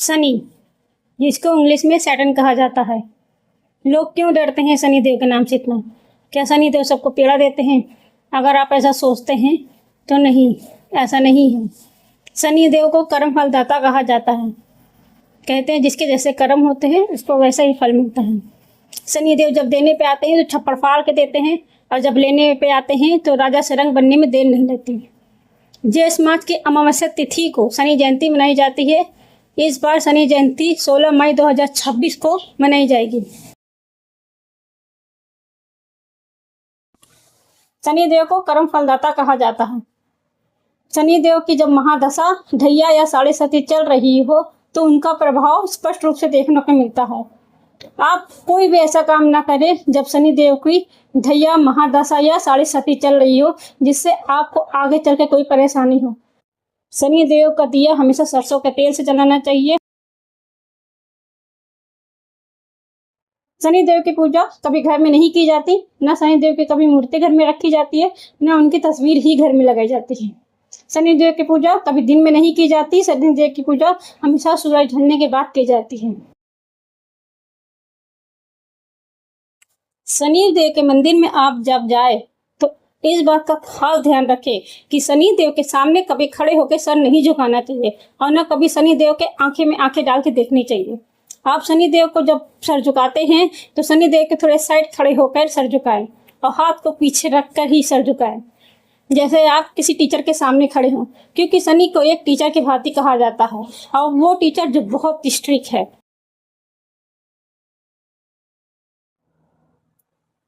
शनि, जिसको इंग्लिश में सैटर्न कहा जाता है। लोग क्यों डरते हैं शनि देव के नाम से इतना? क्या शनि देव सबको पीड़ा देते हैं? अगर आप ऐसा सोचते हैं तो नहीं, ऐसा नहीं है। शनि देव को कर्म फलदाता कहा जाता है। कहते हैं जिसके जैसे कर्म होते हैं उसको वैसा ही फल मिलता है। शनि देव जब देने पे आते हैं तो छप्पड़ फाड़ के देते हैं, और जब लेने पे आते हैं तो राजा से रंग बनने में देर नहीं लगती। ज्येष्ठ मास की अमावस्या तिथि को शनि जयंती मनाई जाती है। इस बार शनि जयंती 16 मई 2026 को मनाई जाएगी। शनि देव को कर्म फलदाता कहा जाता है। शनि देव की जब महादशा ढैया या साढ़े सती चल रही हो तो उनका प्रभाव स्पष्ट रूप से देखने को मिलता है। आप कोई भी ऐसा काम ना करें जब शनि देव की ढैया, महादशा या साढ़े सती चल रही हो, जिससे आपको आगे चल के कोई परेशानी हो। शनि देव का दिया हमेशा सरसों के तेल से जलाना चाहिए। शनि देव की पूजा कभी घर में नहीं की जाती, ना शनि देव की कभी मूर्ति घर में रखी जाती है, ना उनकी तस्वीर ही घर में लगाई जाती है। शनि देव की पूजा कभी दिन में नहीं की जाती। शनि देव की पूजा हमेशा सूरज ढलने के बाद की जाती है। शनि देव के मंदिर में आप जब जाए तो इस बात का खास ध्यान रखें कि शनि देव के सामने कभी खड़े होकर सर नहीं झुकाना चाहिए, और न कभी शनि देव के आंखें में आंखें डाल के देखनी चाहिए। आप शनि देव को जब सर झुकाते हैं तो शनि देव के थोड़े साइड खड़े होकर सर झुकाएं, और हाथ को पीछे रखकर ही सर झुकाएं, जैसे आप किसी टीचर के सामने खड़े हों, क्योंकि शनि को एक टीचर की भांति कहा जाता है, और वो टीचर जो बहुत स्ट्रिक्ट है।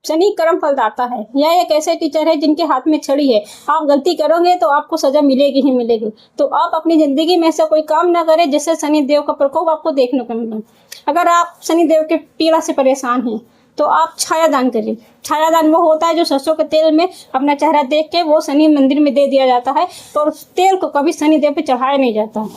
शनि कर्म फलदाता है। यह एक ऐसे टीचर है जिनके हाथ में छड़ी है। आप गलती करोगे तो आपको सजा मिलेगी ही मिलेगी। तो आप अपनी जिंदगी में ऐसा कोई काम ना करें जिससे शनि देव का प्रकोप आपको देखने को मिले। अगर आप शनि देव के पीड़ा से परेशान हैं तो आप छायादान करिए। छायादान वो होता है जो सरसों के तेल में अपना चेहरा देख के वो शनि मंदिर में दे दिया जाता है, और उस तेल को कभी शनि देव पे चढ़ाया नहीं जाता।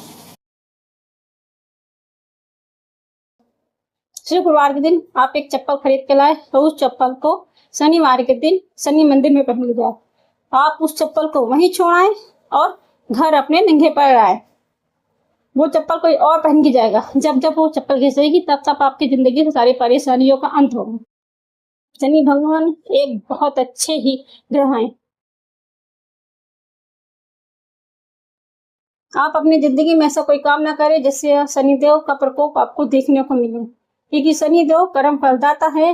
शुक्रवार के दिन आप एक चप्पल खरीद के लाए तो उस चप्पल को शनिवार के दिन शनि मंदिर में पहन जाए। आप उस चप्पल को वहीं छोड़ाएं और घर अपने नंगे पैर आए। वो चप्पल कोई और पहन के जाएगा। जब जब वो चप्पल घिसेगी तब तब आपकी जिंदगी से सारी परेशानियों का अंत होगा। शनि भगवान एक बहुत अच्छे ही ग्रह हैं। आप अपनी जिंदगी में ऐसा कोई काम ना करें जिससे शनिदेव का प्रकोप आपको देखने को मिले, क्योंकि शनिदेव कर्म फलदाता है।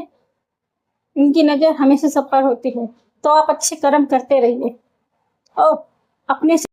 इनकी नजर हमेशा सब पर होती है। तो आप अच्छे कर्म करते रहिए और अपने